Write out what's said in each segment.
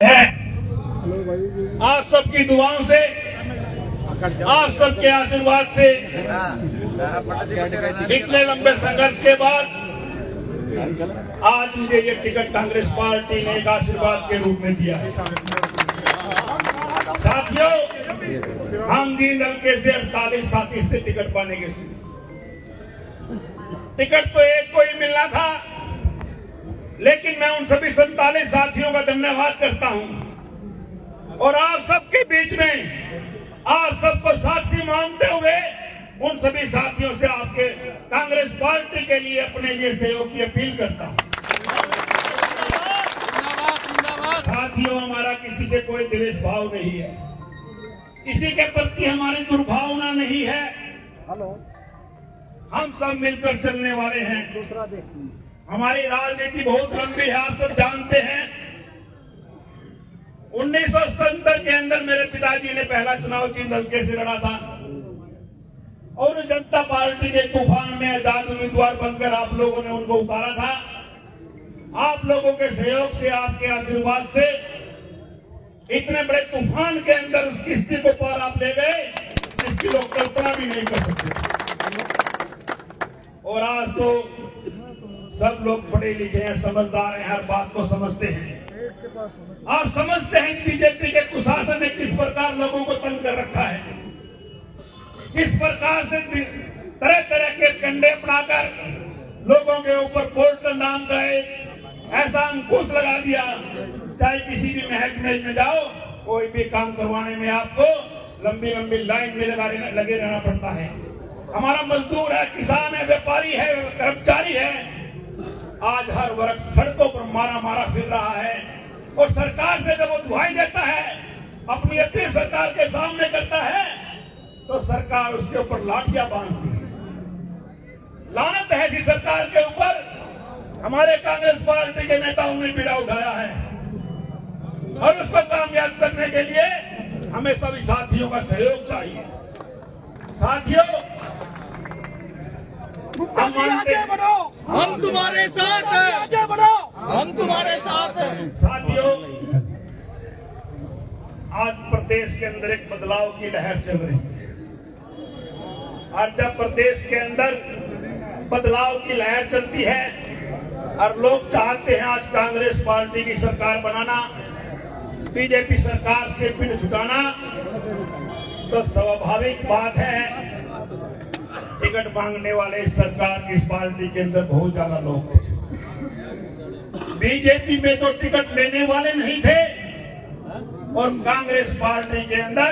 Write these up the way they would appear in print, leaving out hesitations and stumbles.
है। आप सबकी दुआओं से, आप सबके आशीर्वाद से इतने लंबे संघर्ष के बाद आज मुझे ये टिकट कांग्रेस पार्टी ने एक आशीर्वाद के रूप में दिया है। साथियों, हम दीन हल्के से 48 साथी से टिकट पाने के टिकट तो एक को ही मिलना था, लेकिन मैं उन सभी 47 साथियों का धन्यवाद करता हूं और आप सबके बीच में आप सबको साक्षी मानते हुए उन सभी साथियों से आपके कांग्रेस पार्टी के लिए अपने लिए सहयोग की अपील करता हूं। साथियों, हमारा किसी से कोई द्वेष भाव नहीं है, किसी के प्रति हमारी दुर्भावना नहीं है। हम सब मिलकर चलने वाले हैं। दूसरा देखिए, हमारी राजनीति बहुत लंबी है, आप सब जानते हैं। 1977 के अंदर मेरे पिताजी ने पहला चुनाव जींद हल्के से लड़ा था और जनता पार्टी के तूफान में आजाद उम्मीदवार बनकर आप लोगों ने उनको उतारा था। आप लोगों के सहयोग से, आपके आशीर्वाद से इतने बड़े तूफान के अंदर उस किश्ती को पार आप ले गए जिसकी लोग कल्पना भी नहीं कर सकते। और आज तो सब लोग पढ़े लिखे हैं, समझदार हैं, हर बात को समझते हैं। आप समझते हैं कि बीजेपी के कुशासन ने किस प्रकार लोगों को तंग कर रखा है, किस प्रकार से तरह तरह के कंडे अपनाकर लोगों के ऊपर पोर्टल नाम का एक ऐसा अंकुश लगा दिया। चाहे किसी भी महकमे में जाओ, कोई भी काम करवाने में आपको लंबी लंबी लाइन में लगे रहना पड़ता है। हमारा मजदूर है, किसान है, व्यापारी है, कर्मचारी है, आज हर वर्ग सड़कों पर मारा मारा फिर रहा है। और सरकार से जब वो दुहाई देता है, अपनी अपील सरकार के सामने करता है, तो सरकार उसके ऊपर लाठियां बांधती है। लानत है इसी सरकार के ऊपर। हमारे कांग्रेस पार्टी के नेताओं ने बीड़ा उठाया है और उसको कामयाब करने के लिए हमें सभी साथियों का सहयोग चाहिए। साथियों, आगे बढ़ो, हम तुम्हारे साथ हैं। आगे बढ़ो, हम तुम्हारे साथ हैं। साथियों, आज प्रदेश के अंदर एक बदलाव की लहर चल रही है। आज जब प्रदेश के अंदर बदलाव की लहर चलती है और लोग चाहते हैं आज कांग्रेस पार्टी की सरकार बनाना, बीजेपी सरकार से पिन छुटाना, तो स्वाभाविक बात है टिकट मांगने वाले इस सरकार की, इस पार्टी के अंदर बहुत ज्यादा लोग थे। बीजेपी में तो टिकट लेने वाले नहीं थे और कांग्रेस पार्टी के अंदर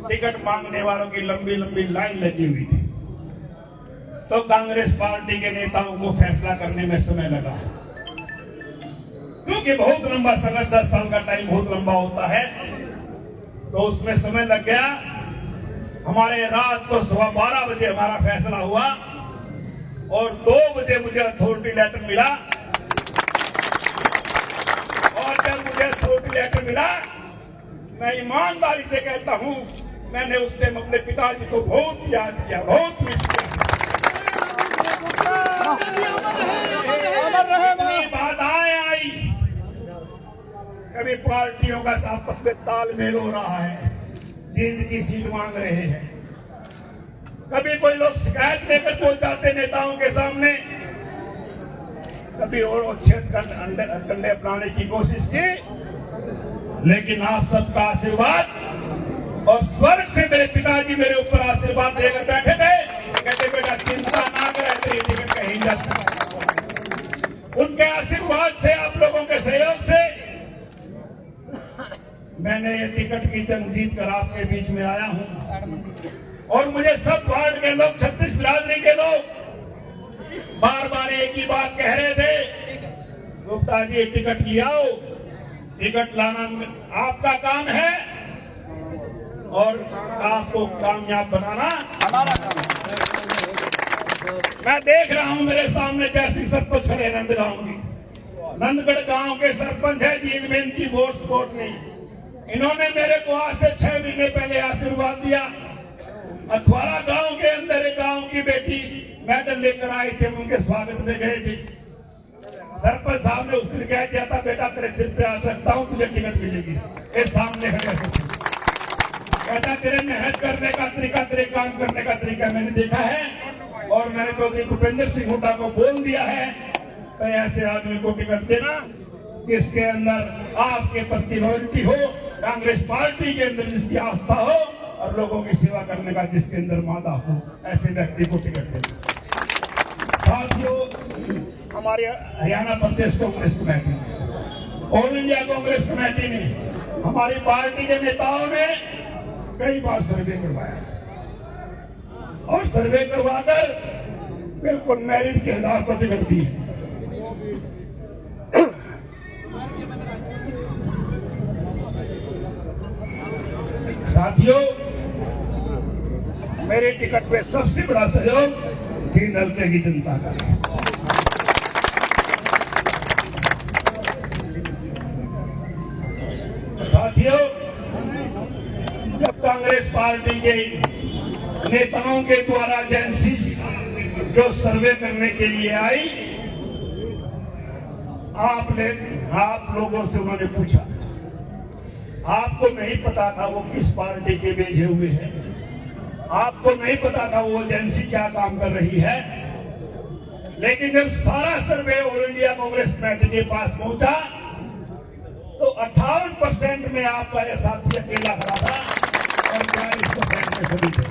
टिकट मांगने वालों की लंबी लंबी लाइन लगी हुई थी। तो कांग्रेस पार्टी के नेताओं को फैसला करने में समय लगा, क्योंकि बहुत लंबा संघर्ष, 10 साल का टाइम बहुत लंबा होता है, तो उसमें समय लग गया। हमारे रात को 12:15 बजे हमारा फैसला हुआ और 2 बजे मुझे अथॉरिटी लेटर मिला। और जब मुझे अथॉरिटी लेटर मिला, मैं ईमानदारी से कहता हूं, मैंने उस टाइम अपने पिताजी को बहुत याद किया, बहुत मिस किया। इतनी बाधाएं आई, कभी पार्टियों का आपस में तालमेल हो रहा है, जींद की सीट मांग रहे हैं, कभी कोई लोग शिकायत लेकर पहुंच जाते नेताओं के सामने, कभी और क्षेत्र कंडे अपनाने की कोशिश की। लेकिन आप सबका आशीर्वाद और स्वर्ग से मेरे पिताजी मेरे ऊपर आशीर्वाद देकर बैठे थे, कहते बेटा चिंता ना करे, तेरी टिकट कहीं जाती। उनके आशीर्वाद से, आप लोगों के सहयोग से मैंने ये टिकट की जंग जीत कर आपके बीच में आया हूं। और मुझे सब वार्ड के लोग, 36 बिरादरी के लोग बार बार एक ही बात कह रहे थे, गुप्ता जी टिकट लियाओ, टिकट लाना आपका काम है और आपको कामयाब बनाना हमारा काम है। मैं देख रहा हूं मेरे सामने जैसी सबको छड़े नंदगांव की, नंदगढ़ गांव के सरपंच है जींद में, इनकी वोट सपोर्ट नहीं। इन्होंने मेरे को आज से 6 महीने पहले आशीर्वाद दिया। अखवाड़ा गांव के अंदर एक गांव की बेटी मेडल लेकर आई थे, उनके स्वागत में गए थे। सरपंच साहब ने उस दिन कह दिया था, बेटा तेरे सिर पे आ सकता हूँ, तुझे टिकट मिलेगी। ये सामने खड़े कहता तेरे मेहनत करने का तरीका, तेरे काम करने का तरीका मैंने देखा है और मैंने चौधरी भूपेंद्र सिंह हुड्डा को बोल दिया है, तो ऐसे आदमी को टिकट देना जिसके अंदर आपके प्रति लॉयल्टी हो, कांग्रेस पार्टी के अंदर जिसकी आस्था हो और लोगों की सेवा करने का जिसके अंदर मादा हो, ऐसे व्यक्ति को टिकट देना। साथियों, हमारे हरियाणा प्रदेश Congress committee, all India Congress committee ने, हमारी पार्टी के नेताओं ने कई बार सर्वे करवाया और सर्वे करवाकर बिल्कुल मेरिट के आधार पर टिकट दी है। साथियों, मेरे टिकट पे सबसे बड़ा सहयोग तीन हल्के की जनता का है। साथियों, जब कांग्रेस पार्टी के नेताओं के द्वारा एजेंसी जो सर्वे करने के लिए आई, आप लोगों से उन्होंने पूछा, आपको नहीं पता था वो किस पार्टी के भेजे हुए हैं, आपको नहीं पता था वो एजेंसी क्या काम कर रही है, लेकिन जब सारा सर्वे ऑल इंडिया कांग्रेस कमेटी के पास पहुंचा तो 58% में आपका यह साथी अकेला खड़ा था और 42% में सभी थे।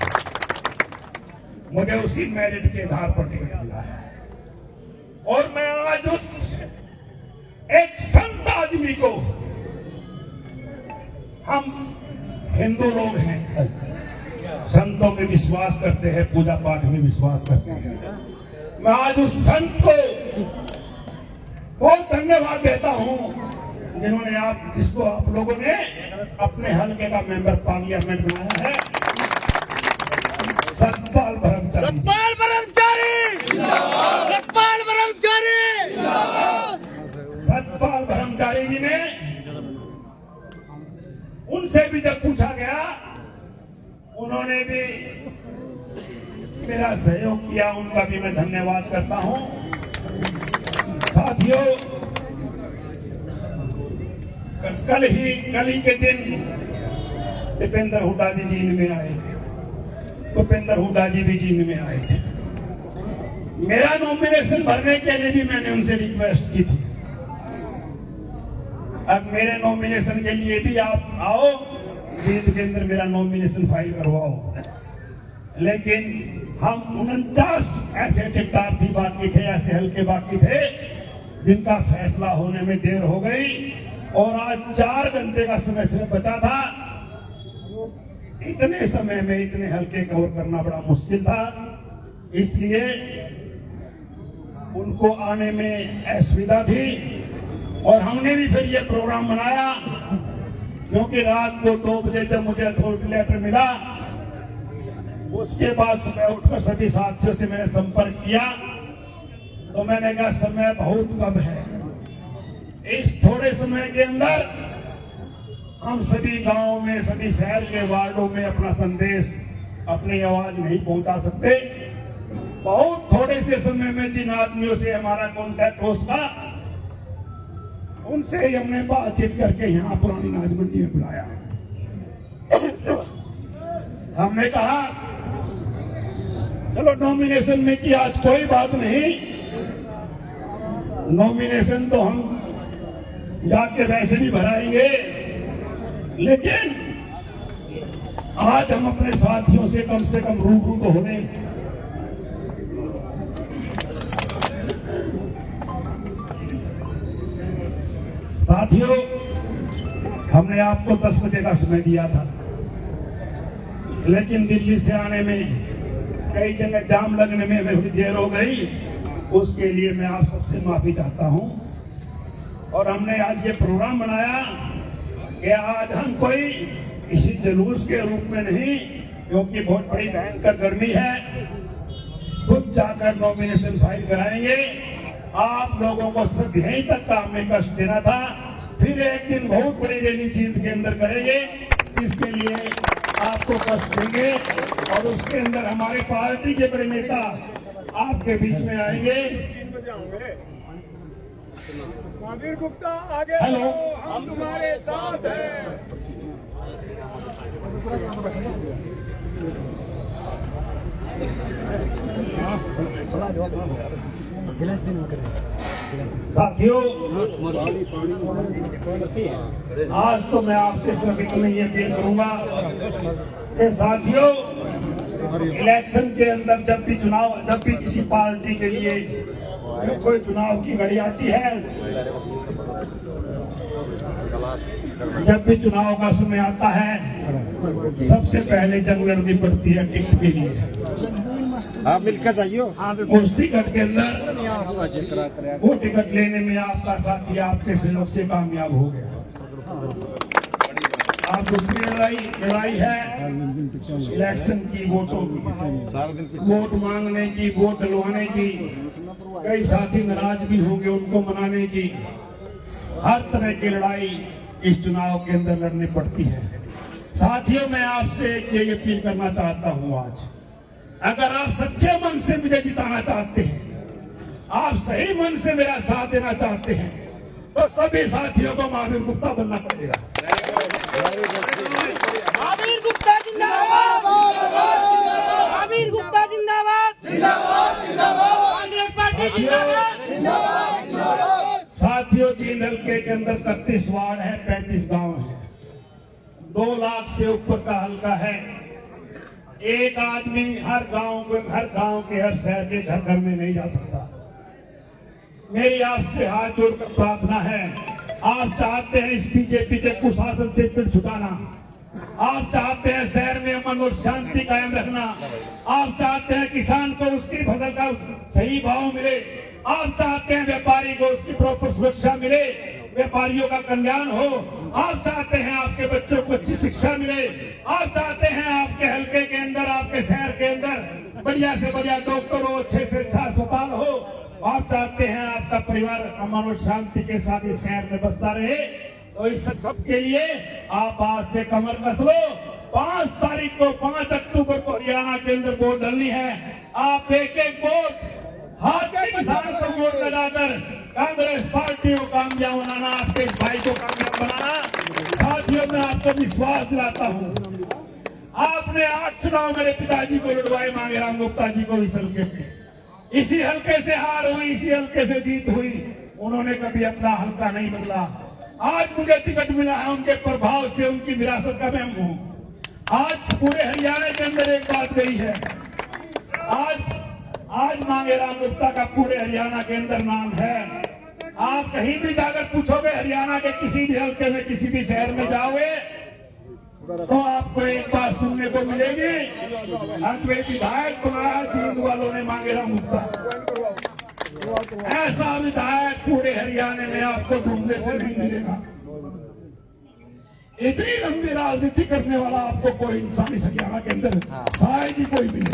मुझे उसी मेरिट के आधार पर टिकट मिला है और मैं आज उस एक संत आदमी को, हम हिंदू लोग हैं, संतों में विश्वास करते हैं, पूजा पाठ में विश्वास करते हैं, मैं आज उस संत को बहुत धन्यवाद देता हूं जिन्होंने जिसको आप लोगों ने अपने हल्के का मेंबर पार्लियामेंट बनाया है, सतपाल ब्रह्मचारी। सतपाल ब्रह्मचारी जिंदाबाद, सतपाल ब्रह्मचारी जिंदाबाद। सतपाल ब्रह्मचारी जी ने, उनसे भी जब पूछा गया, उन्होंने भी मेरा सहयोग किया, उनका भी मैं धन्यवाद करता हूं। साथियों, कल ही के दिन दीपेंद्र हुड्डा जी जींद में आए, भूपेंद्र हुड्डा जी भी जींद में आए थे। मेरा नॉमिनेशन भरने के लिए भी मैंने उनसे रिक्वेस्ट की थी, अब मेरे नॉमिनेशन के लिए भी आप आओ, जींद के अंदर मेरा नॉमिनेशन फाइल करवाओ। लेकिन हम 49 ऐसे टिकटार्थी बाकी थे, ऐसे हल्के बाकी थे जिनका फैसला होने में देर हो गई और आज 4 घंटे का समय सिर्फ बचा था। इतने समय में इतने हल्के कवर करना बड़ा मुश्किल था, इसलिए उनको आने में असुविधा थी और हमने भी फिर ये प्रोग्राम बनाया, क्योंकि रात को 2 बजे जब मुझे अथॉरिटी लेटर मिला, उसके बाद सुबह उठकर सभी साथियों से मैंने संपर्क किया, तो मैंने कहा समय बहुत कम है, इस थोड़े समय के अंदर हम सभी गांवों में, सभी शहर के वार्डों में अपना संदेश, अपनी आवाज नहीं पहुंचा सकते। बहुत थोड़े से समय में जिन आदमियों से हमारा कॉन्टैक्ट हो सका, उनसे ही हमने बातचीत करके यहाँ पुरानी नाज मंडी में बुलाया। हमने कहा चलो नॉमिनेशन में की आज कोई बात नहीं, नॉमिनेशन तो हम जाके वैसे भी भराएंगे, लेकिन आज हम अपने साथियों से कम रूबरू तो होने। साथियों, हमने आपको 10 बजे का समय दिया था, लेकिन दिल्ली से आने में कई जगह जाम लगने में थोड़ी देर हो गई, उसके लिए मैं आप सबसे माफी चाहता हूं। और हमने आज ये प्रोग्राम बनाया कि आज हम कोई किसी जुलूस के रूप में नहीं, क्योंकि बहुत बड़ी भयंकर गर्मी है, खुद जाकर नॉमिनेशन फाइल कराएंगे। आप लोगों को सिर्फ यहीं तक काम में कष्ट देना था, फिर एक दिन बहुत बड़ी रैली जींद के अंदर करेंगे, इसके लिए आपको कष्ट देंगे और उसके अंदर हमारे पार्टी के बड़े नेता आपके बीच में आएंगे। महावीर गुप्ता आगे हेलो। बढ़ो, हम तुम्हारे साथ हैं। साथियों, आज तो मैं आपसे सिर्फ इतना ही अपील करूंगा कि साथियों, इलेक्शन के अंदर जब भी किसी पार्टी के लिए कोई चुनाव की घड़ी आती है, जब भी चुनाव का समय आता है, सबसे पहले जंग लड़नी पड़ती है टिकट के लिए। आप मिलकर जाइए। उस टिकट के अंदर वो टिकट लेने में आपका साथी आपके सहयोग से कामयाब हो गया। आप दूसरी लड़ाई है इलेक्शन की, वोटों की, वोट मांगने की, वोट डलवाने की। कई साथी नाराज भी होंगे, उनको मनाने की। हर तरह की लड़ाई इस चुनाव के अंदर लड़नी पड़ती है। साथियों, मैं आपसे ये अपील करना चाहता हूं आज, अगर आप सच्चे मन से मुझे जिताना चाहते हैं, आप सही मन से मेरा साथ देना चाहते हैं, तो सभी साथियों को महावीर गुप्ता बनना पड़ेगा। महावीर गुप्ता जिंदाबाद, महावीर गुप्ता जिंदाबाद, कांग्रेस पार्टी जिंदाबाद। साथियों, 3 हल्के के अंदर 33 वार्ड है, 35 गांव है, 2 लाख से ऊपर का हल्का है। एक आदमी हर गांव के हर शहर के घर में नहीं जा सकता। मेरी आपसे हाथ जोड़कर प्रार्थना है, आप चाहते हैं इस बीजेपी के कुशासन से फिर छुटाना, आप चाहते हैं शहर में अमन और शांति कायम रखना, आप चाहते हैं किसान को उसकी फसल का सही भाव मिले, आप चाहते हैं व्यापारी को उसकी प्रॉपर सुरक्षा मिले, व्यापारियों का कल्याण हो, आप चाहते हैं आपके बच्चों को अच्छी शिक्षा मिले, आप चाहते हैं आपके हल्के के अंदर, आपके शहर के अंदर बढ़िया से बढ़िया डॉक्टर हो, अच्छे से अच्छा अस्पताल हो, आप चाहते हैं आपका परिवार अमन और शांति के साथ इस शहर में बसता रहे, तो इस सब के लिए आप आज से कमर कस लो। 5 तारीख को 5 अक्टूबर को हरियाणा के अंदर वोट डालनी है। आप एक वोट हाथ के किसान को वोट लगाकर कांग्रेस पार्टी को कामयाब बनाना, आपके इस भाई को कामयाब बनाना। साथियों, मैं आपको विश्वास दिलाता हूं, आपने 8 चुनाव मेरे पिताजी को लड़वाए, मांगेराम गुप्ता जी को इस हल्के से, इसी हल्के से हार हुई, इसी हल्के से जीत हुई। उन्होंने कभी अपना हल्का नहीं बदला। आज मुझे टिकट मिला है, उनके प्रभाव से, उनकी विरासत का मैं हूं। आज पूरे हरियाणा के अंदर एक बात गई है, आज मांगेराम गुप्ता का पूरे हरियाणा के अंदर नाम है। आप कहीं भी जाकर पूछोगे, हरियाणा के किसी भी हल्के में, किसी भी शहर में जाओगे, तो आपको एक बात सुनने को मिलेगी, हमें विधायक बनाया जींद वालों ने मांगेराम गुप्ता। ऐसा विधायक पूरे हरियाणा में आपको ढूंढने से नहीं मिलेगा। इतनी लंबी राजनीति करने वाला आपको कोई इंसान इस हरियाणा के अंदर शायद ही कोई मिले।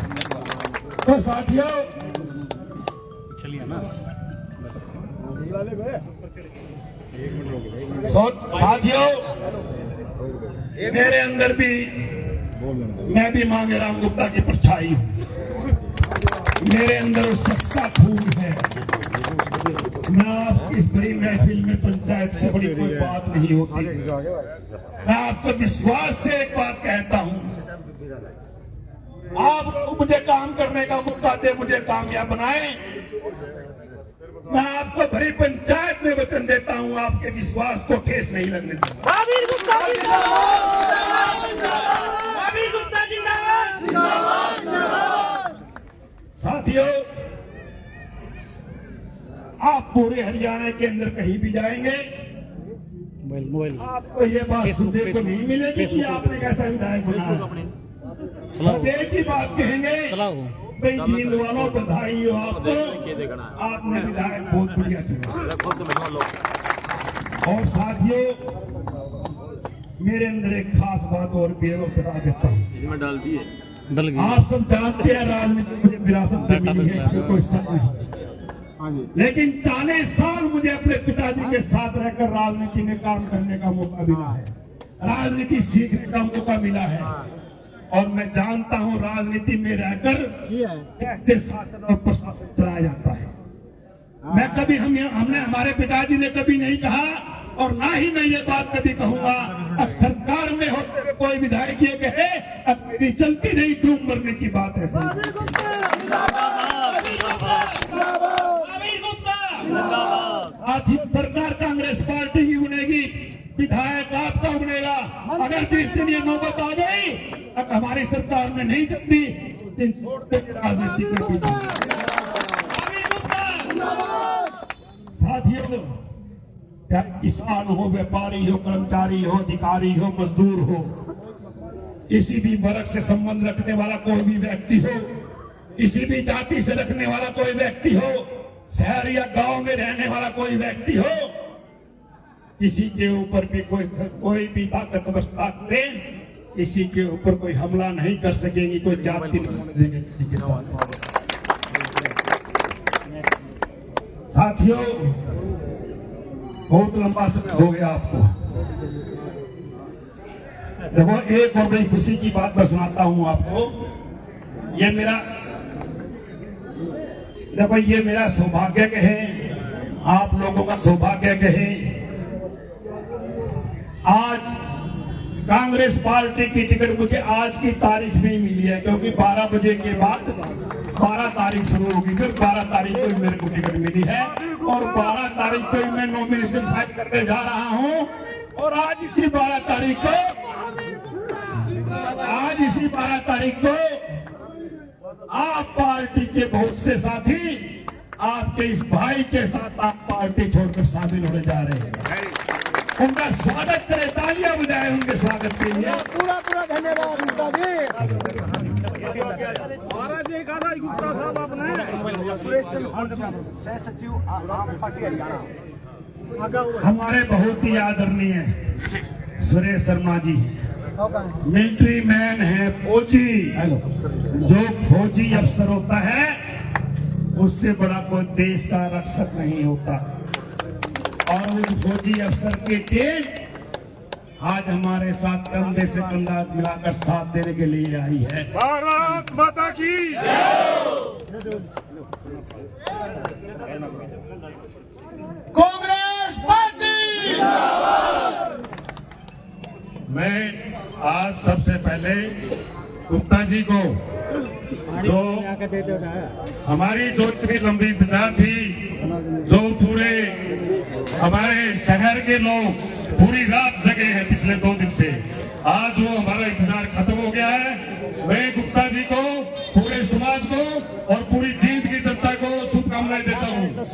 तो साथियों, चलिए ना, साथियों, मेरे अंदर भी, मैं भी मांगेराम गुप्ता की परछाई हूं। मेरे अंदर उस शख्स का खून है। मैं आपकी इस बड़ी महफिल में पंचायत से बड़ी कोई बात नहीं होती। मैं आपको विश्वास से एक बात कहता हूं, आप मुझे काम करने का मौका दे, मुझे कामयाब बनाए, मैं आपको भरी पंचायत में वचन देता हूं, आपके विश्वास को ठेस नहीं लगने दूंगा। महावीर गुप्ता जिंदाबाद, महावीर गुप्ता जिंदाबाद। साथियों, आप पूरे हरियाणा के अंदर कहीं भी जाएंगे, आपको ये बात सुनने को नहीं मिलेगी कि आपने कैसा विधायक बनाया। एक ही बात कहेंगे, भाई जींद वालों बधाई हो आपको, आपने विधायक बहुत बढ़िया चुना। और साथियों, मेरे अंदर एक खास बात और भी है, वो बता देता हूँ। इसमें डाल दिए, आप सब जानते हैं राजनीति मुझे विरासत में मिली है, इसमें कोई शक नहीं। लेकिन 40 साल मुझे अपने पिताजी के साथ रहकर राजनीति में काम करने का मौका मिला है, राजनीति सीखने का मौका मिला है, और मैं जानता हूं राजनीति में रहकर कैसे शासन और प्रशासन चलाया जाता है। मैं कभी हमने हमारे पिताजी ने कभी नहीं कहा और ना ही मैं ये बात कभी कहूंगा। अब सरकार में होते हुए कोई विधायक ये कहे अब मेरी चलती नहीं धूम मरने की बात है। आज ही सरकार कांग्रेस पार्टी की बनेगी, विधायक आपका बनेगा। अगर जिस दिन ये नौबत आ गई अब हमारी सरकार में नहीं चलती उस दिन छोड़ के राजनीति करती। साथियों, चाहे किसान हो, व्यापारी हो, कर्मचारी हो, अधिकारी हो, मजदूर हो, किसी भी वर्ग से संबंध रखने वाला कोई भी व्यक्ति हो, किसी भी जाति से रखने वाला कोई व्यक्ति हो, शहर या गांव में रहने वाला कोई व्यक्ति हो, किसी के ऊपर भी कोई भी ताकतवर ताकतें किसी के ऊपर कोई हमला नहीं कर सकेंगी, कोई जाति नहीं किसी के साथ। साथियों, बहुत लंबा समय हो गया आपको। देखो, एक और बड़ी खुशी की बात मैं सुनाता हूं आपको। ये मेरा सौभाग्य कहे, आप लोगों का सौभाग्य कहे, आज कांग्रेस पार्टी की टिकट मुझे आज की तारीख में मिली है, क्योंकि 12 बजे के बाद 12 तारीख शुरू होगी, फिर 12 तारीख को मेरे को टिकट मिली है और 12 तारीख को ही मैं नॉमिनेशन फाइल करने जा रहा हूं। और आज इसी 12 तारीख को आप पार्टी के बहुत से साथी आपके इस भाई के साथ आप पार्टी छोड़कर शामिल होने जा रहे हैं। उनका स्वागत करें, तालियां बजाएं उनके स्वागत के लिए। पूरा धन्यवाद गुप्ता जी। महाराज जी कहा गुप्ता साहब आपने सुरेश सह सचिव आम पार्टी हरियाणा हमारे बहुत ही आदरणीय सुरेश शर्मा जी मिलिट्री मैन है, फौजी। जो फौजी अफसर होता है उससे बड़ा कोई देश का रक्षक नहीं होता। और उस फौजी अफसर की टीम आज हमारे साथ कंधे से कंधा मिलाकर साथ देने के लिए आई है। भारत माता की कांग्रेस पार्टी। मैं आज सबसे पहले गुप्ता जी को, जो हमारी जो इतनी लंबी इंतजार थी, जो पूरे हमारे शहर के लोग पूरी रात जगे हैं पिछले 2 दिन से, आज वो हमारा इंतजार खत्म हो गया है। मैं गुप्ता जी को, पूरे समाज को और पूरी जींद की जनता को शुभकामनाएं देता हूँ।